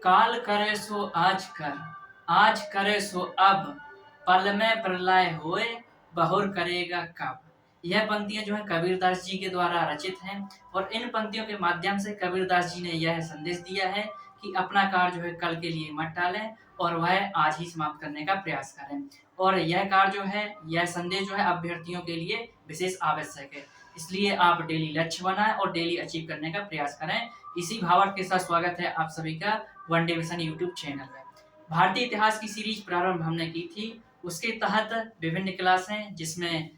काल करे सो आज करे सो अब, पल में प्रलय होए, बहुर करेगा कब। यह पंक्तियां जो है कबीरदास जी के द्वारा रचित हैं और इन पंक्तियों के माध्यम से कबीरदास जी ने यह संदेश दिया है कि अपना कार्य जो है कल के लिए मत टालें और वह आज ही समाप्त करने का प्रयास करें। और यह कार्य जो है, यह संदेश जो है अभ्यर्थियों के लिए विशेष आवश्यक है। इसलिए आप डेली लक्ष्य बनाएं और डेली अचीव करने का प्रयास करें। इसी भावार्थ के साथ स्वागत है आप सभी का one day mission YouTube channel में। भारतीय इतिहास की सीरीज प्रारंभ हमने की थी, उसके तहत विभिन्न क्लासें जिसमें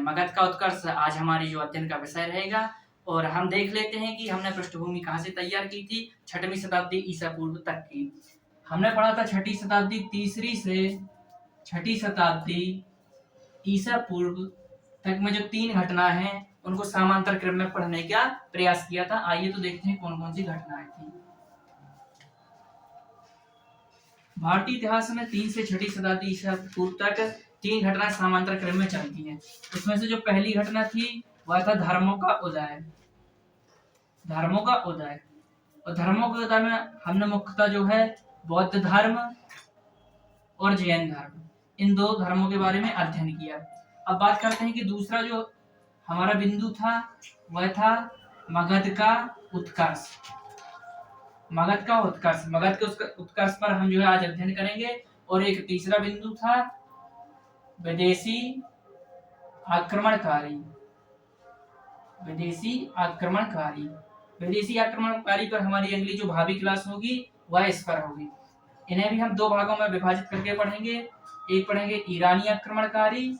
मगध का उत्कर्ष आज हमारी जो अध्ययन का विषय रहेगा। और हम देख लेते हैं कि हमने पृष्ठभूमि कहाँ से तैयार की थी। 6वीं शताब्दी ईसा पूर्व तक की हमने पढ़ा था। 6वीं शताब्दी तीसरी से 6वीं शताब्दी ईसा पूर्व तक में जो 3 घटना है उनको समांतर क्रम में पढ़ने का प्रयास किया था। आइए तो देखते हैं कौन कौन सी घटनाएं थी। भारतीय इतिहास में 3 से 6वीं शताब्दी ईसा पूर्व तक 3 घटनाएं समांतर क्रम में चलती हैं। उसमें से जो पहली घटना थी वह था धर्मों का उदय। धर्मों का उदय और धर्मों के उदय में हमने मुख्यतः जो है बौद्ध धर्म और जैन धर्म, इन 2 धर्मों के बारे में अध्ययन किया। अब बात करते हैं कि दूसरा जो हमारा बिंदु था वह था मगध का उत्कर्ष। मगध का उत्कर्ष, मगध के उत्कर्ष पर हम जो है आज अध्ययन करेंगे। और एक तीसरा बिंदु था विदेशी आक्रमणकारी। विदेशी आक्रमणकारी, विदेशी आक्रमणकारी पर हमारी अगली जो भावी क्लास होगी वह इस पर होगी। इन्हें भी हम 2 भागों में विभाजित करके पढ़ेंगे। एक पढ़ेंगे ईरानी आक्रमणकारी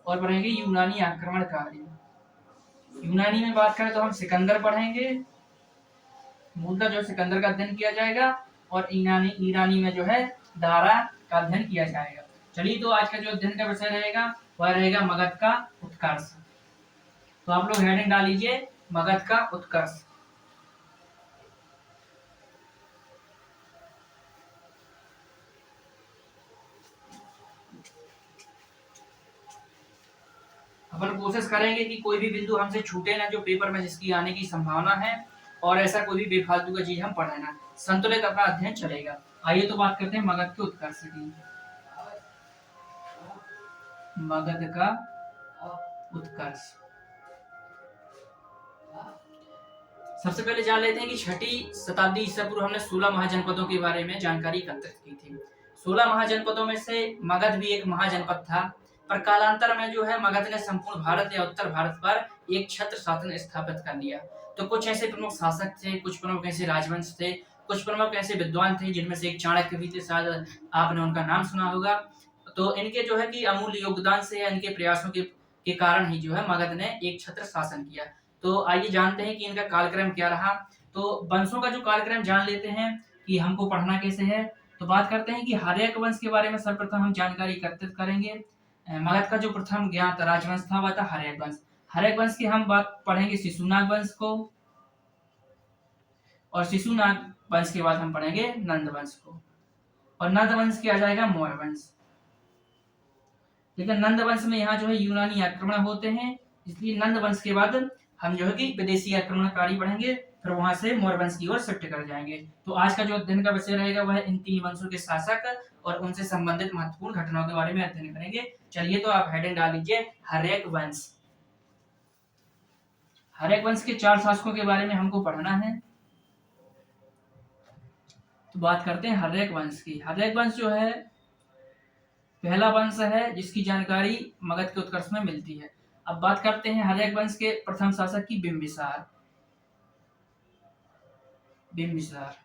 और पढ़ेंगे यूनानी आक्रमणकारी। यूनानी में बात करें तो हम सिकंदर पढ़ेंगे, मूलतः जो सिकंदर का अध्ययन किया जाएगा। और ईरानी में जो है दारा का अध्ययन किया जाएगा। चलिए तो आज का जो अध्ययन का विषय रहेगा वह रहेगा मगध का उत्कर्ष। तो आप लोग हेडिंग डाल लीजिए मगध का उत्कर्ष। अपन कोशिश करेंगे कि कोई भी बिंदु हमसे छूटे ना जो पेपर में जिसकी आने की संभावना है, और ऐसा कोई भी बेफालतू का चीज हम पढ़े ना, संतुलित अपना अध्ययन चलेगा। आइए तो बात करते हैं मगध के उत्कर्ष की। मगध का उत्कर्ष सबसे पहले जान लेते हैं कि 6वीं शताब्दी ईसा पूर्व हमने 16 महाजनपदों के बारे में जानकारी एकत्रित की थी। 16 महाजनपदों में से मगध भी एक महाजनपद था, पर कालांतर में जो है मगध ने संपूर्ण भारत या उत्तर भारत पर एक छत्र शासन स्थापित कर लिया। तो कुछ ऐसे प्रमुख शासक थे, कुछ प्रमुख ऐसे राजवंश थे, कुछ प्रमुख ऐसे विद्वान थे, जिनमें से एक चाणक्य भी थे, शायद आपने उनका नाम सुना होगा। तो इनके जो है कि अमूल्य योगदान से या इनके प्रयासों के कारण ही जो है मगध ने एक छत्र शासन किया। तो आइए जानते हैं कि इनका कालक्रम क्या रहा। तो वंशों का जो कालक्रम जान लेते हैं कि हमको पढ़ना कैसे है। तो बात करते हैं कि हर्यक वंश के बारे में सर्वप्रथम हम जानकारी एकत्रित करेंगे। मगध का जो प्रथम ज्ञात राजवंश था वह था हर्यक वंश। हर्यक वंश की हम बात पढ़ेंगे शिशुनाग वंश को, और शिशुनाग वंश के बाद हम पढ़ेंगे नंद वंश को, और नंद वंश के आ जाएगा मौर्य वंश। लेकिन नंद वंश में यहाँ जो है यूनानी आक्रमण होते हैं, इसलिए नंद वंश के बाद हम जो है कि विदेशी आक्रमणकारी पढ़ेंगे, फिर वहां से मौर्य वंश की ओर शिफ्ट कर जाएंगे। तो आज का जो अध्ययन का विषय रहेगा वह इन 3 वंशों के शासक और उनसे संबंधित महत्वपूर्ण घटनाओं के बारे में अध्ययन करेंगे। चलिए तो आप हेडिंग डाल लीजिए हर्यक वंश। हर्यक वंश के 4 शासकों के बारे में हमको पढ़ना है। तो बात करते हैं हर्यक वंश की। हर्यक वंश जो है पहला वंश है जिसकी जानकारी मगध के उत्कर्ष में मिलती है। अब बात करते हैं हर्यक वंश के प्रथम शासक की, बिंबिसार। बिंबिसार,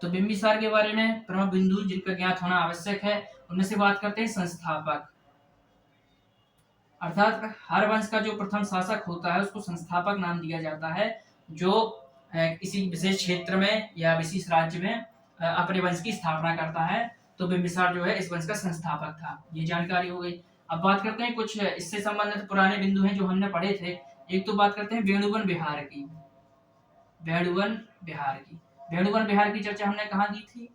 तो बिंबिसार के बारे में प्रमुख बिंदु जिनका ज्ञात होना आवश्यक है, उनमें से बात करते हैं संस्थापक। अर्थात हर वंश का जो प्रथम शासक होता है उसको संस्थापक नाम दिया जाता है, जो किसी विशेष क्षेत्र में या विशेष राज्य में अपने वंश की स्थापना करता है। तो बिंबिसार जो है इस वंश का संस्थापक था। ये जानकारी हो गई। अब बात करते हैं कुछ इससे संबंधित पुराने बिंदु हैं जो हमने पढ़े थे। एक तो बात करते हैं वेणुवन बिहार की। वेणुवन बिहार की, वेणुवन बिहार की चर्चा हमने कहाँ की थी?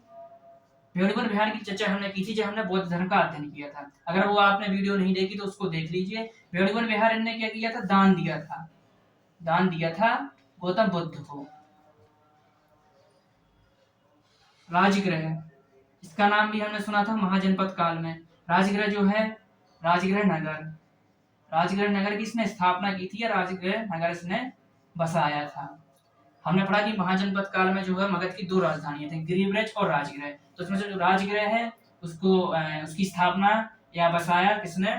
वेणुवन बिहार की चर्चा हमने की थी जब हमने बौद्ध धर्म का अध्ययन किया था। अगर वो आपने वीडियो नहीं देखी तो उसको देख लीजिए। वेणुवन बिहार इनने क्या किया था? दान दिया था। दान दिया था गौतम बुद्ध को। राजगृह, इसका नाम भी हमने सुना था महाजनपद काल में। राजगृह जो है, राजगृह नगर, राजगृह नगर की इसने स्थापना की थी या राजगृह नगर इसने बसाया था। हमने पढ़ा कि महाजनपद काल में जो है मगध की दो राजधानियां थी, गिरिब्रज और राजगृह। तो उसमें से जो राजगृह है उसको उसकी स्थापना या बसाया किसने,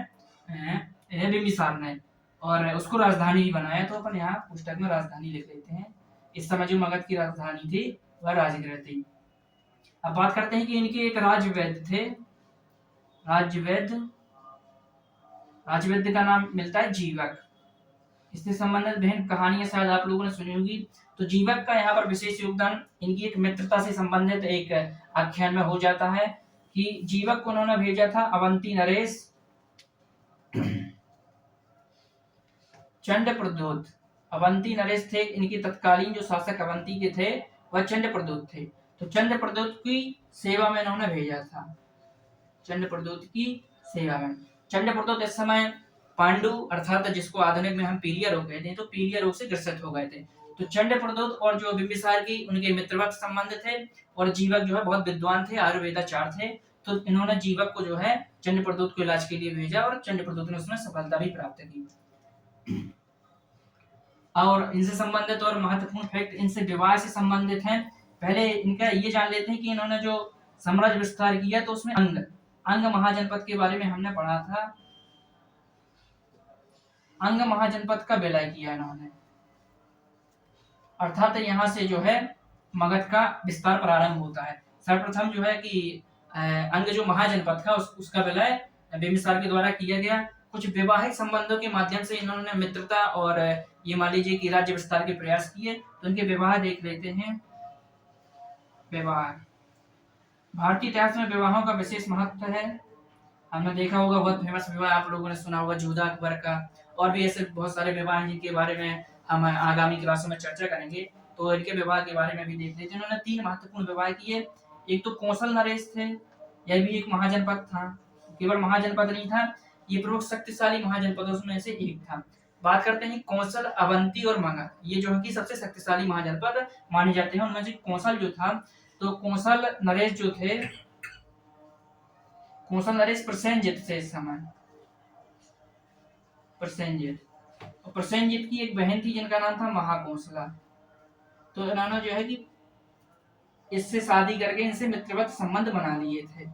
बिंबिसार ने, और उसको राजधानी भी बनाया। तो अपन यहाँ पुस्तक में राजधानी लिख लेते हैं। इस समय जो मगध की राजधानी थी वह राजगृह थी। अब बात करते हैं कि इनके एक राजवैद्य थे, राजवैद्य, राजवैद्य का नाम मिलता है जीवक। इससे संबंधित विभिन्न कहानियां शायद आप लोगों ने सुनी होगी। तो जीवक का यहाँ पर विशेष योगदान इनकी एक मित्रता से संबंधित एक आख्यान में हो जाता है कि जीवक को उन्होंने भेजा था अवंती नरेश चंडप्रद्योत। अवंती नरेश थे इनके तत्कालीन जो शासक अवंती के थे वह चंडप्रद्योत थे। तो चंडप्रद्योत की सेवा में इन्होंने भेजा था, चंडप्रद्योत की सेवा में। चंडप्रद्योत इस समय पांडु अर्थात जिसको आधुनिक में हम पीलिया रोग कहते हैं, तो पीलिया रोग से ग्रसित हो गए थे। तो चंडप्रद्योत और जो बिंबिसार की उनके मित्रवत संबंध थे, और जीवक जो है बहुत विद्वान थे, आयुर्वेदाचार्य थे। तो इन्होंने जीवक को जो है चंडप्रद्योत को इलाज के लिए भेजा और चंडप्रद्योत ने उसमें सफलता भी प्राप्त की। और इनसे संबंधित और महत्वपूर्ण फैक्ट इनसे विवाह से संबंधित हैं। पहले इनका ये जान लेते हैं कि इन्होंने जो साम्राज्य विस्तार किया तो उसमें अंग महाजनपद के बारे में हमने पढ़ा था। अंग महाजनपद का विलय किया इन्होंने, अर्थात यहाँ से जो है मगध का विस्तार प्रारंभ होता है। सर्वप्रथम जो है कि अंग जो महाजनपद था उसका विलय बिंबिसार के द्वारा किया गया। कुछ वैवाहिक संबंधों के माध्यम से इन्होंने मित्रता और ये मान लीजिए कि राज्य विस्तार के प्रयास किए। तो इनके विवाह देख लेते हैं। विवाह, भारतीय इतिहास में विवाहों का विशेष महत्व है। हमने देखा होगा बहुत फेमस विवाह आप लोगों ने सुना होगा जोधा अकबर का, और भी ऐसे बहुत सारे विवाह हैं जिनके बारे में हम आगामी क्लासों में चर्चा करेंगे। तो इनके विवाह के बारे में भी देख लेते हैं। इन्होंने 3 महत्वपूर्ण विवाह किए। एक तो कौशल नरेश थे, यह भी एक महाजनपद था, केवल महाजनपद नहीं था, ये प्रमुख शक्तिशाली महाजनपदों में से एक था। बात करते हैं कौशल, अवंती और मगध, ये जो है कि सबसे शक्तिशाली महाजनपद माने जाते हैं। उनमें से कौशल जो था, तो कौशल नरेश जो थे, कौशल नरेश प्रसेनजित थे इस समय, प्रसेनजित। और प्रसेनजित की एक बहन थी जिनका नाम था महाकौशला। तो इन्होंने जो है कि इससे शादी करके इनसे मित्रवत संबंध बना लिए थे,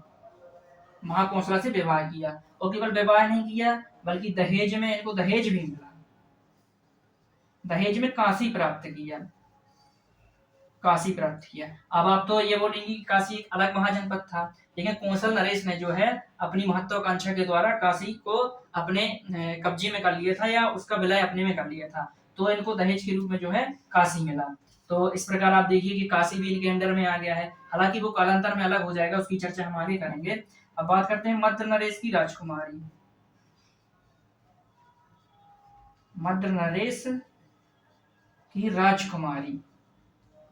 महाकौशला से विवाह किया। और केवल विवाह नहीं किया बल्कि दहेज में इनको दहेज भी मिला, दहेज में काशी प्राप्त किया, काशी प्राप्त किया। अब आप तो ये बोलेंगे कि काशी एक अलग महाजनपद था, लेकिन कौशल नरेश ने जो है अपनी महत्वाकांक्षा के द्वारा काशी को अपने कब्जे में कर लिया था, या उसका विलय अपने में कर लिया था। तो इनको दहेज के रूप में जो है काशी मिला। तो इस प्रकार आप देखिए कि काशी भी इनके अंडर में आ गया है। हालांकि वो कालांतर में अलग हो जाएगा, उसकी चर्चा हम आगे करेंगे। अब बात करते हैं मध्य नरेश की राजकुमारी। मध्य नरेश की राजकुमारी,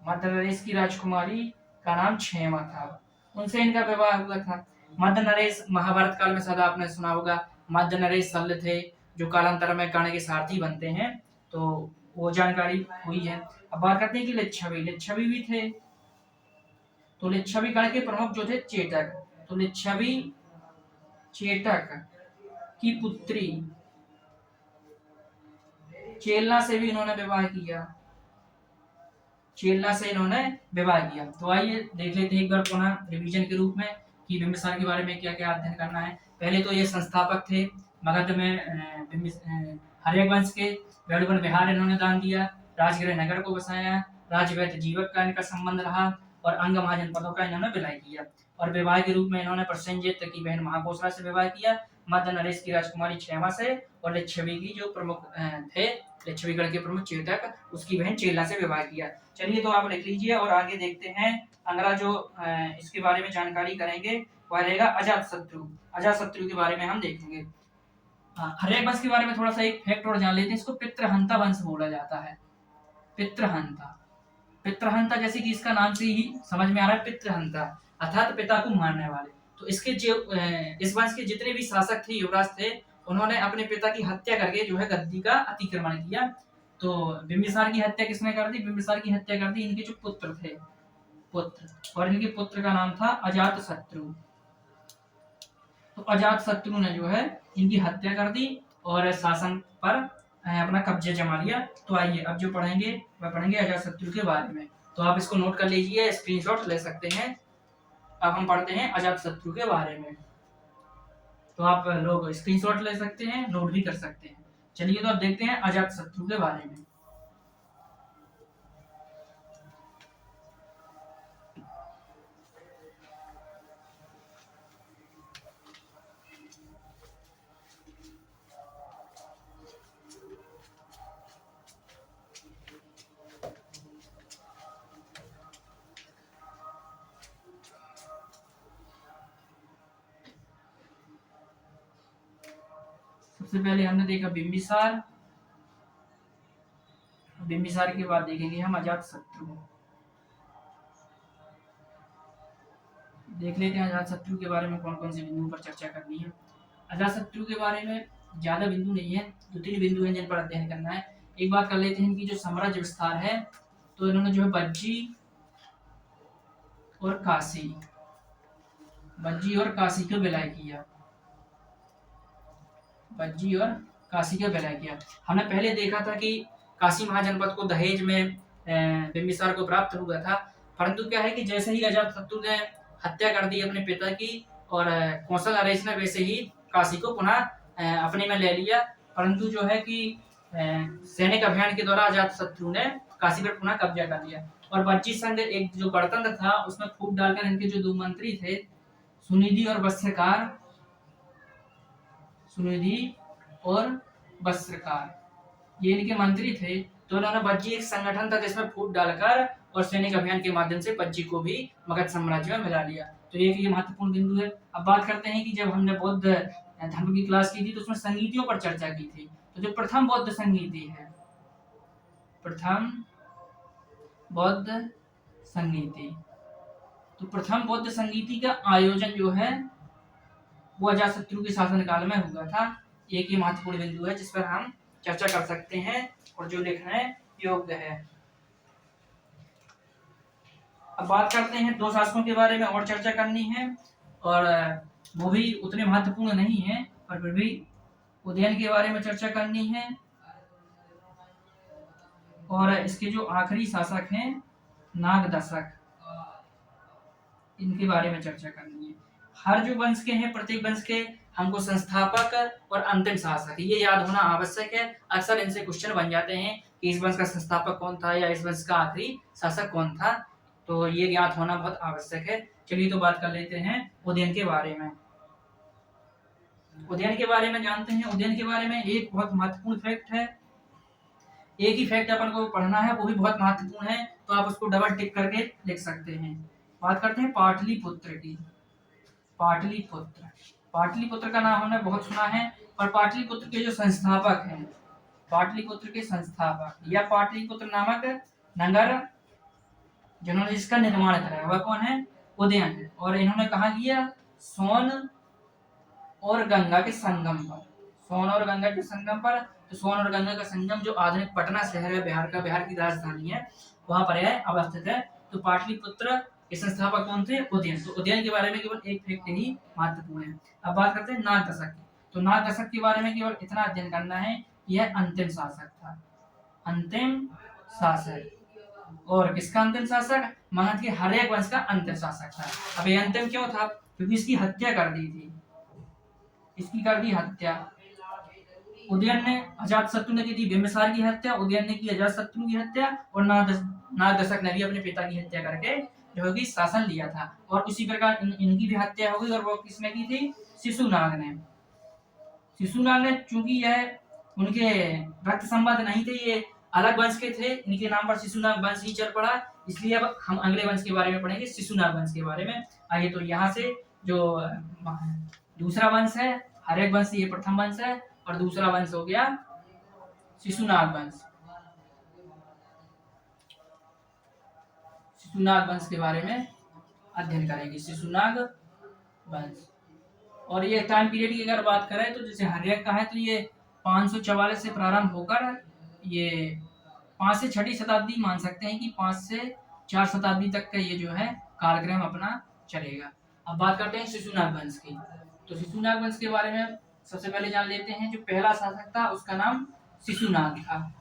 मध्य नरेश की राजकुमारी का नाम क्षेमा था, उनसे इनका विवाह हुआ था। मध्य नरेश महाभारत काल में सदा आपने सुना होगा, मध्य नरेश शल्य थे जो कालांतर में कर्ण के सारथी बनते हैं। तो वो जानकारी हुई है। अब बात करते हैं कि लिच्छवी, लिच्छवी भी थे। तो लिच्छवी गण के प्रमुख जो थे चेटक, तो लिच्छवी चेटक की पुत्री चेलना से भी इन्होंने विवाह किया, चेलना से इन्होंने विवाह किया। तो आइए देख लेते हैं एक बार पुनः रिवीजन के रूप में कि बिंबिसार के बारे में क्या क्या अध्ययन करना है। पहले तो ये संस्थापक थे मगध में हर्यक वंश के। वेणुवन विहार इन्होंने दान दिया, राजगृह नगर को बसाया, राजवैद्य जीवक का इनका संबंध रहा, और अंग महाजनपदों का इन्होंने विलय किया। और विवाह के रूप में इन्होंने प्रसेनजित की बहन महाकौशला से विवाह किया, मध्य नरेश की राजकुमारी क्षेमा से, और लिच्छवी की जो प्रमुख थे, लिच्छवीगढ़ के प्रमुख चेतक, उसकी बहन चेला से विवाह किया। चलिए तो आप लिख लीजिए और आगे देखते हैं। अगला जो इसके बारे में जानकारी करेंगे वह रहेगा अजातशत्रु। अजातशत्रु के बारे में हम देखेंगे। हर्यक वंश के बारे में थोड़ा सा एक फैक्ट और जान लेते हैं। इसको पितृहंता वंश बोला जाता है, पितृहंता। पितृहंता जैसे कि इसका नाम से ही समझ में आ रहा है, पितृहंता अर्थात पिता को मारने वाले। तो इसके जो इस वंश के जितने भी शासक थे, युवराज थे, उन्होंने अपने पिता की हत्या करके जो है गद्दी का अतिक्रमण किया। तो बिंबिसार की हत्या किसने कर दी? बिंबिसार की हत्या कर दी इनके जो पुत्र थे, पुत्र, और इनके पुत्र का नाम था अजातशत्रु। तो अजातशत्रु ने जो है इनकी हत्या कर दी और शासन पर अपना कब्जा जमा लिया। तो आइए अब जो पढ़ेंगे वह पढ़ेंगे अजातशत्रु के बारे में। तो आप इसको नोट कर लीजिए, स्क्रीनशॉट ले सकते हैं। अब हम पढ़ते हैं अजातशत्रु के बारे में। तो आप लोग स्क्रीनशॉट ले सकते हैं, नोट भी कर सकते हैं। चलिए तो अब देखते हैं अजातशत्रु के बारे में। सबसे पहले हमने देखा बिंबिसार, बिंबिसार के बाद देखेंगे हम अजातशत्रु। देख लेते हैं अजातशत्रु के बारे में कौन कौन से बिंदुओं पर चर्चा करनी है। अजातशत्रु के बारे में ज्यादा बिंदु नहीं है, 2-3 बिंदु हैं जिन पर अध्ययन करना है। एक बात कर लेते हैं इनकी जो साम्राज्य विस्तार है। तो इन्होंने जो है बज्जी और काशी का विलय किया। बज्जी और काशी का विलय किया। हमने पहले देखा था कि काशी महाजनपद को दहेज में बिंबिसार को प्राप्त हुआ था, परंतु क्या है कि जैसे ही अजातशत्रु ने हत्या कर दी अपने पिता की और कौशल नरेश ने वैसे ही काशी को पुनः अपने में ले लिया। परंतु जो है कि सैनिक अभियान के द्वारा अजातशत्रु ने काशी पर पुनः कब्जा कर लिया। और बज्जी संघ एक जो गणतंत्र था उसमें फूट डालकर इनके जो 2 मंत्री थे सुनिधि और वस्त्रकार, ये इनके मंत्री थे। तो इन्होंने बज्जी एक संगठन था जिसमें फूट डालकर और सैनिक अभियान के माध्यम से बज्जी को भी मगध साम्राज्य में मिला लिया। तो ये महत्वपूर्ण बिंदु है। अब बात करते हैं कि जब हमने बौद्ध धर्म की क्लास की थी तो उसमें संगीतियों पर चर्चा की थी। तो जो प्रथम बौद्ध संगीति है, प्रथम बौद्ध संगीति का आयोजन जो है वो अजातशत्रु के शासनकाल में हुआ था। एक ही महत्वपूर्ण बिंदु है जिस पर हम चर्चा कर सकते हैं और जो लिखने योग्य है। अब बात करते हैं 2 शासकों के बारे में और चर्चा करनी है, और वो भी उतने महत्वपूर्ण नहीं है पर फिर भी उदयन के बारे में चर्चा करनी है। और इसके जो आखिरी शासक हैं नागदशक, इनके बारे में चर्चा करनी है। हर जो वंश के हैं प्रत्येक वंश के हमको संस्थापक और अंतिम शासक ये याद होना आवश्यक है। अक्सर इनसे क्वेश्चन बन जाते हैं कि इस वंश का संस्थापक कौन था या इस वंश का आखिरी शासक कौन था, तो ये याद होना बहुत आवश्यक है। चलिए तो बात कर लेते हैं उदयन के बारे में। उदयन के बारे में जानते हैं। उदयन के बारे में एक बहुत महत्वपूर्ण फैक्ट है, एक ही फैक्ट अपन को पढ़ना है, वो भी बहुत महत्वपूर्ण है, तो आप उसको डबल टिक करके लिख सकते हैं। बात करते हैं पाटलिपुत्र की। पाटलिपुत्र का नाम हमने बहुत सुना है, और पाटलिपुत्र के जो संस्थापक हैं, पाटलिपुत्र के संस्थापक या पाटलिपुत्र नामक नगर जिन्होंने इसका निर्माण कराया वह कौन है? उदयन है। और इन्होंने कहा किया? सोन और गंगा के संगम पर। सोन और गंगा के संगम पर। तो सोन और गंगा का संगम जो आधुनिक पटना शहर है, बिहार की राजधानी है, वहां पर है, अवस्थित है। तो पाटलिपुत्र के संस्थापक कौन थे? उदयन। तो उदयन के बारे में केवल एक फैक्ट ही महत्वपूर्ण है। अब बात करते हैं नागदशक की। तो नागदशक के बारे में केवल इतना अध्ययन करना है, यह अंतिम शासक था, अंतिम शासक। और किसका अंतिम शासक? मगध के हर्यक वंश का अंतिम शासक था। अब ये अंतिम क्यों था? क्योंकि इसकी हत्या कर दी थी, इसकी कर दी हत्या। उदयन ने, अजातशत्रु ने की थी बिंबिसार की हत्या, उदयन ने की अजातशत्रु की हत्या, और नागदशक ने भी अपने पिता की हत्या करके जो है कि शासन लिया था। और उसी प्रकार इनकी भी हत्या हो गई, और वो किसने की थी? शिशुनाग ने। शिशुनाग ने, चूंकि यह उनके रक्त संबंध नहीं थे, ये अलग वंश के थे, इनके नाम पर शिशुनाग वंश ही चल पड़ा, इसलिए अब हम अगले वंश के बारे में पढ़ेंगे, शिशुनाग वंश के बारे में। आइए तो यहाँ से जो दूसरा वंश है हर्यक वंश, ये प्रथम वंश है, और दूसरा वंश हो गया शिशुनाग वंश। शिशुनाग वंश के बारे में अध्ययन करेंगे, शिशुनाग वंश। और ये टाइम पीरियड की अगर बात करें तो जैसे हर्यक का है तो ये 544 से प्रारंभ होकर ये 5 से 6वीं शताब्दी मान सकते हैं कि 5 से 4 शताब्दी तक का ये जो है कालक्रम अपना चलेगा। अब बात करते हैं शिशुनाग वंश की। तो शिशुनाग वंश के बारे में सबसे पहले जान लेते हैं। जो पहला शासक था उसका नाम शिशुनाग था।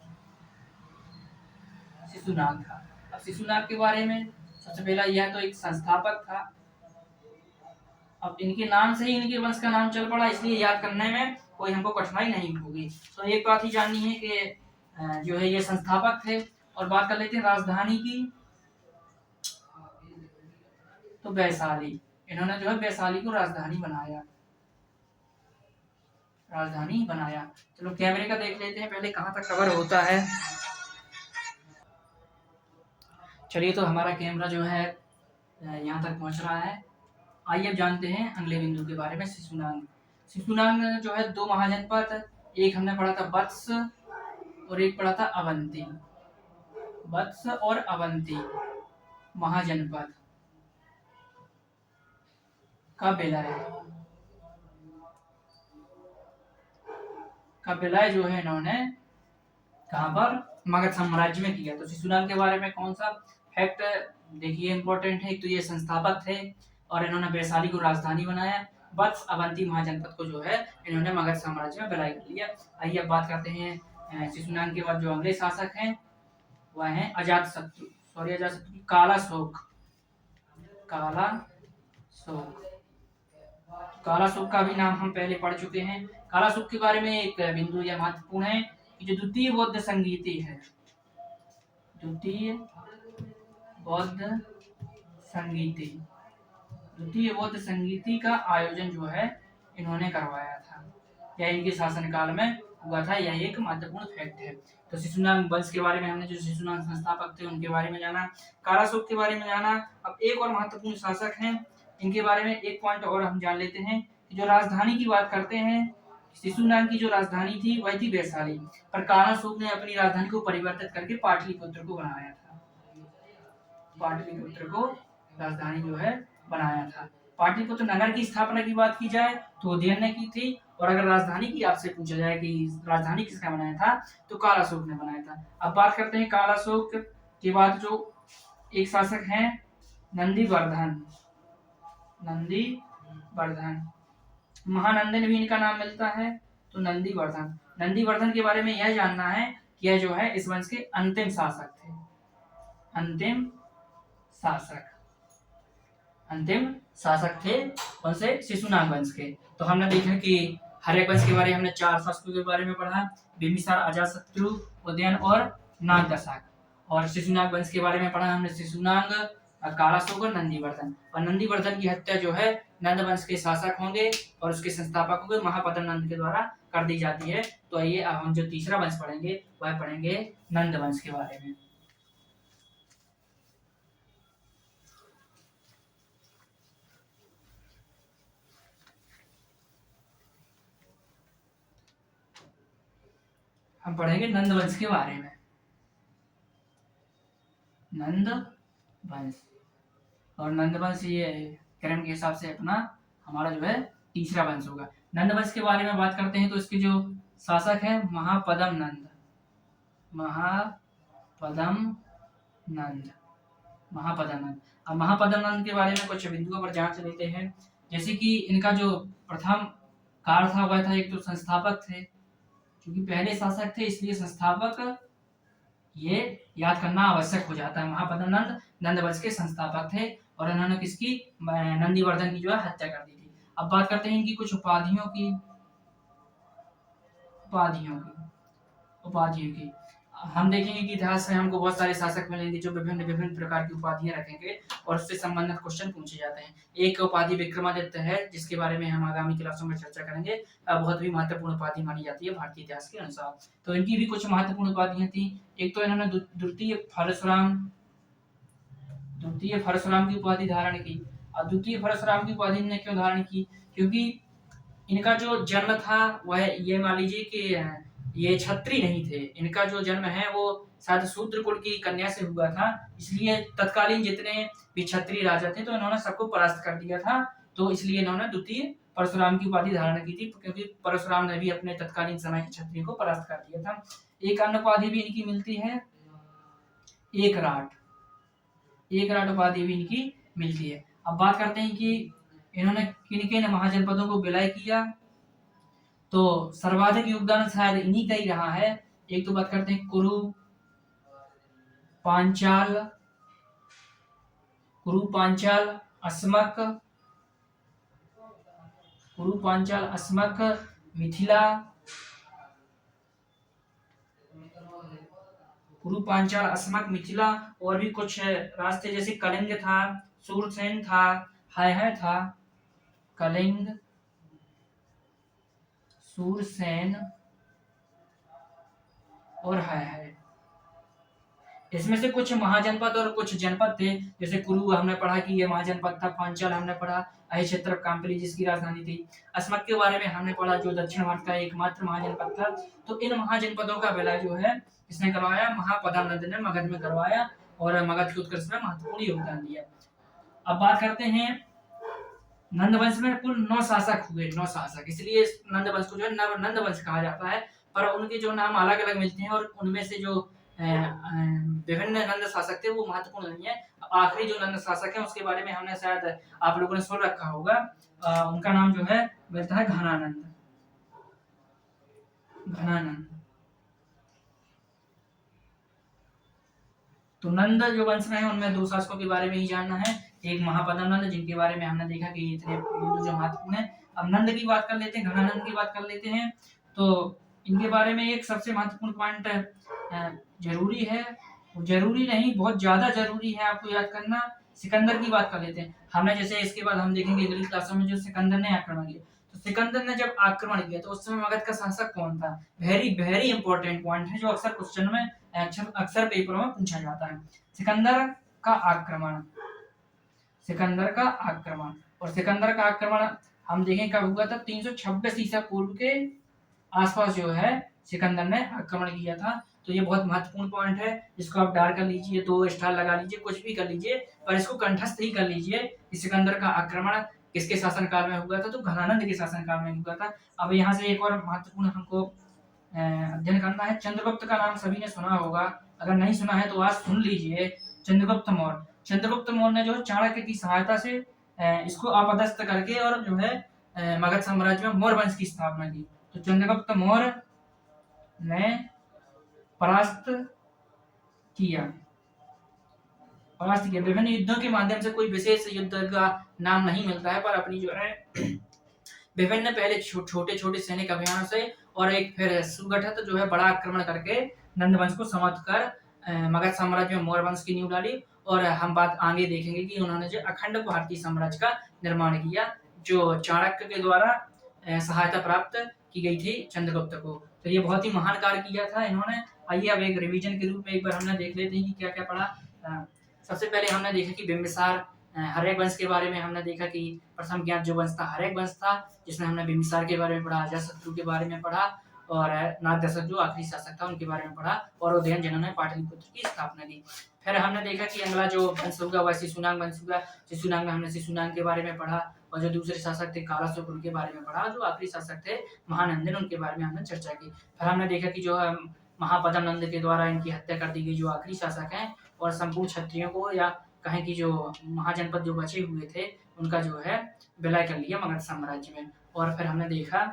शिशुनाग था। अब शिशुनाग के बारे में सबसे पहला यह तो एक संस्थापक था। अब इनके नाम से ही इनके वंश का नाम चल पड़ा, इसलिए याद करने में कोई हमको कठिनाई नहीं होगी। तो एक बात ही जाननी है कि जो है ये संस्थापक थे। और बात कर लेते हैं राजधानी की। तो वैशाली, इन्होंने जो है वैशाली को राजधानी बनाया। राजधानी बनाया। चलो कैमरे का देख लेते हैं पहले कहाँ तक कवर होता है। चलिए तो हमारा कैमरा जो है यहाँ तक पहुँच रहा है। आइए अब जानते हैं अगले बिंदु के बारे में। शिशुनाग। शिशुनाग जो है 2 महाजनपद, एक हमने पढ़ा था वत्स और एक पढ़ा था अवंती। वत्स और अवंती महाजनपद का विलय जो है इन्होंने कहाँ पर, मगध साम्राज्य में किया। तो शिशुनाग के बारे में कौन सा फैक्ट देखिए इंपॉर्टेंट है। तो ये संस्थापक थे और इन्होंने वैशाली को राजधानी बनाया। वत्स अवंती महाजनपद को जो है इन्होंने मगध साम्राज्य में विलय कर लिया। आइए अब बात करते हैं शिशुनाग के बाद जो अगले शासक हैं वह हैं अजातशत्रु। कालाशोक। कालाशोक का भी नाम हम पहले पढ़ चुके हैं। कालाशोक के बारे में एक बिंदु यह महत्वपूर्ण है कि जो द्वितीय बौद्ध संगीति है, द्वितीय बौद्ध संगीति का आयोजन जो है इन्होंने करवाया था। यह इनके शासनकाल में हुआ था। यह एक महत्वपूर्ण फैक्ट है। तो शिशुनाग वंश के बारे में हमने जो शिशुनाग संस्थापक थे उनके बारे में जाना, कालाशोक के बारे में जाना। अब एक और महत्वपूर्ण शासक हैं, इनके बारे में एक पॉइंट और हम जान लेते हैं कि जो राजधानी की बात करते हैं, शिशुनाग की जो राजधानी थी वह थी वैशाली, पर कालाशोक ने अपनी राजधानी को परिवर्तित करके पाटलिपुत्र को बनाया था। पाटलिपुत्र को राजधानी जो है बनाया था। पाटलिपुत्र नगर की स्थापना की बात की जाए तो उदयन ने की थी, और अगर राजधानी की आपसे पूछा जाए कि राजधानी किसने बनाया था तो कालाशोक ने बनाया था। अब बात करते हैं कालाशोक के बाद जो एक शासक हैं नंदीवर्धन। महानंदन भी इनका नाम मिलता है। तो नंदीवर्धन के बारे में यह जानना है कि यह जो है इस वंश के अंतिम शासक थे। अंतिम शासक थे कौन से, शिशुनाग वंश के। तो हमने देखा कि हर्यक वंश के बारे में हमने 4 शासकों के बारे में पढ़ा, बिंबिसार, अजातशत्रु, उदयन और नागदशाक। और शिशुनाग वंश के बारे में पढ़ा हमने शिशुनाग, कालाशोक और नंदीवर्धन। और नंदीवर्धन की हत्या जो है नंद वंश के शासक होंगे और उसके संस्थापक होंगे महापद्म नंद के द्वारा कर दी जाती है। तो आइए अब हम जो तीसरा वंश पढ़ेंगे वह पढ़ेंगे नंद वंश के बारे में। हम पढ़ेंगे नंद वंश के बारे में। नंद वंश, और नंद वंश ये क्रम के हिसाब से अपना हमारा जो है तीसरा वंश होगा। नंद वंश के बारे में बात करते हैं तो इसके जो शासक है महापद्म नंद। अब महापद्म नंद के बारे में कुछ बिंदुओं पर जांच लेते हैं। जैसे कि इनका जो प्रथम काल था वह था, एक तो संस्थापक थे, क्योंकि पहले शासक थे इसलिए संस्थापक ये याद करना आवश्यक हो जाता है। महापद्म नंद नंद वंश के संस्थापक थे और उन्होंने किसकी, नंदीवर्धन की जो है हत्या कर दी थी। अब बात करते हैं इनकी कुछ उपाधियों की। हम देखेंगे कि इतिहास में हमको बहुत सारे शासक मिलेंगे जो विभिन्न प्रकार की उपाधियां रखेंगे और उससे संबंधित क्वेश्चन पूछे जाते हैं। एक उपाधि विक्रमादित्य है जिसके बारे में हम आगामी क्लासों में चर्चा करेंगे। बहुत भी महत्वपूर्ण उपाधि मानी जाती है भारतीय इतिहास के अनुसार। तो इनकी भी कुछ महत्वपूर्ण उपाधियां थी। एक तो इन्होंने द्वितीय परशुराम की उपाधि धारण की। और द्वितीय परशुराम की उपाधि ने क्यों धारण की, क्योंकि इनका जो जन्म था वह ये मान लीजिए कि ये क्षत्रिय नहीं थे। इनका जो जन्म है वो शायद शूद्र कुल की कन्या से हुआ था, इसलिए तत्कालीन जितने भी क्षत्रिय राजा थे तो इन्होंने सबको परास्त कर दिया था। तो इसलिए इन्होंने द्वितीय परशुराम की उपाधि धारण की थी, क्योंकि परशुराम ने भी अपने तत्कालीन समय के क्षत्रिय को परास्त कर दिया था। एक अन्य उपाधि भी इनकी मिलती है एकराट। एकराट उपाधि भी इनकी मिलती है। अब बात करते हैं कि इन्होंने किन किन महाजनपदों को विलय किया, तो सर्वाधिक योगदान शायद इन्हीं का ही रहा है। एक तो बात करते हैं पांचाल अस्मक, मिथिला, पांचाल अस्मक मिथिला, और भी कुछ रास्ते जैसे कलिंग था, सूरसेन था, है था, कलिंग, सूरसेन और है। इसमें से कुछ महाजनपद और कुछ जनपद थे, जैसे कुरु हमने पढ़ा कि ये महाजनपद था, पांचाल हमने पढ़ा अहि क्षेत्र कांपली जिसकी राजधानी थी, अस्मक के बारे में हमने पढ़ा जो दक्षिण भारत का एकमात्र महाजनपद था। तो इन महाजनपदों का विलय जो है किसने करवाया, महापदानंद ने मगध में करवाया और मगध के उत्कर्ष में महत्वपूर्ण योगदान दिया। अब बात करते हैं नंद वंश में कुल 9 शासक हुए, 9 शासक, इसलिए नंद वंश को जो है नंद वंश कहा जाता है, पर उनके जो नाम अलग अलग मिलते हैं और उनमें से जो विभिन्न नंद शासक थे वो महत्वपूर्ण नहीं है। आखिरी जो नंद शासक है उसके बारे में हमने शायद आप लोगों ने सुन रखा होगा, उनका नाम जो है मिलता है घनानंद। तो नंद जो वंश में है उनमें 2 शासकों के बारे में ही जानना है, एक महापदानंद जिनके बारे में हमने देखा कि इतने बिंदु जो महत्वपूर्ण है। अब नंद की बात कर लेते हैं, घनानंद की बात कर लेते हैं। तो इनके बारे में एक सबसे महत्वपूर्ण पॉइंट जरूरी है, जरूरी नहीं बहुत ज्यादा जरूरी है आपको याद करना, सिकंदर की बात कर लेते हैं। हमने जैसे इसके बाद हम देखेंगे अगली क्लासों में जो सिकंदर ने आक्रमण किया, तो सिकंदर ने जब आक्रमण किया तो उस समय मगध का शासक कौन था, वेरी वेरी इंपॉर्टेंट पॉइंट है जो अक्सर क्वेश्चन में अक्सर पेपरों में पूछा जाता है। सिकंदर का आक्रमण, और सिकंदर का आक्रमण हम देखें कब हुआ था, 326 ईसा पूर्व के आसपास जो है सिकंदर ने आक्रमण किया था। तो ये बहुत महत्वपूर्ण पॉइंट है, इसको आप डार कर लीजिए, 2 स्टार लगा लीजिए, कुछ भी कर लीजिए, पर इसको कंठस्थ ही कर लीजिए कि सिकंदर का आक्रमण किसके शासनकाल में हुआ था, तो घनानंद के शासनकाल में हुआ था। अब यहाँ से एक और महत्वपूर्ण हमको अध्ययन करना है, चंद्रगुप्त का नाम सभी ने सुना होगा, अगर नहीं सुना है तो आज सुन लीजिए। चंद्रगुप्त मौर्य ने जो चाणक्य की सहायता से इसको अपदस्थ करके और जो है मगध साम्राज्य में मौर्य वंश की स्थापना की। तो चंद्रगुप्त मौर्य ने परास्त किया, विभिन्न युद्धों के माध्यम से, कोई विशेष युद्ध का नाम नहीं मिलता है, पर अपनी जो है विभिन्न पहले छोटे छोटे सैनिक अभियानों से और एक फिर सुगठित जो है बड़ा आक्रमण करके नंद वंश को समाप्त कर मगध साम्राज्य में मौर्य वंश की नींव डाली। और हम बात आगे देखेंगे कि उन्होंने जो अखंड भारतीय साम्राज्य का निर्माण किया, जो चाणक्य के द्वारा सहायता प्राप्त की गई थी चंद्रगुप्त को। तो ये बहुत ही महान कार्य किया था इन्होंने। आइए अब एक रिवीजन के रूप में एक बार हमने देख लेते हैं कि क्या क्या पढ़ा। सबसे पहले हमने देखा कि बिंबिसार हर्यक वंश के बारे में हमने देखा कि प्रथम ज्ञात जो वंश था हर्यक वंश था, जिसमें हमने बिंबिसार के बारे में पढ़ा, अजातशत्रु के बारे में पढ़ा, और नागदशरथ जो आखिरी शासक था उनके बारे में पढ़ा, और उदयन जिन्होंने पाटलिपुत्र की स्थापना की। फिर हमने देखा कि अगला जो वंश होगा वह शिशुनाग वंश होगा। शिशुनाग में हमने शिशुनाग के बारे में पढ़ा, और जो दूसरे शासक थे कालाशोक उनके बारे में पढ़ा, जो आखिरी शासक थे महानंदन उनके बारे में हमने चर्चा की। फिर हमने देखा कि जो महापदानंद के द्वारा इनकी हत्या कर दी गई जो आखिरी शासक हैं, और संपूर्ण क्षत्रियों को या कहें कि जो महाजनपद जो बचे हुए थे उनका जो है विलय कर लिया मगध साम्राज्य में। और फिर हमने देखा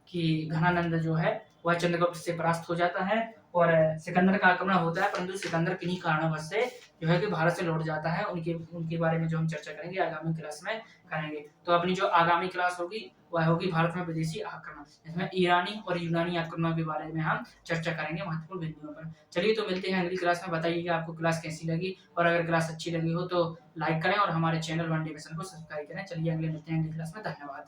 कि घनानंद जो है वह चंद्रगुप्त से परास्त हो जाता है और सिकंदर का आक्रमण होता है, परंतु सिकंदर किन्हीं कारणवश से जो है कि भारत से लौट जाता है। उनके बारे में जो हम चर्चा करेंगे आगामी क्लास में करेंगे। तो अपनी जो आगामी क्लास होगी वह होगी भारत में विदेशी आक्रमण, इसमें ईरानी और यूनानी आक्रमण के बारे में हम चर्चा करेंगे महत्वपूर्ण बिंदुओं पर। चलिए तो मिलते हैं अगली क्लास में। बताइएगा आपको क्लास कैसी लगी, और अगर क्लास अच्छी लगी हो तो लाइक करें और हमारे चैनल वन डिविजन को सब्सक्राइब करें। चलिए अगले मिलते हैं अगली क्लास में। धन्यवाद।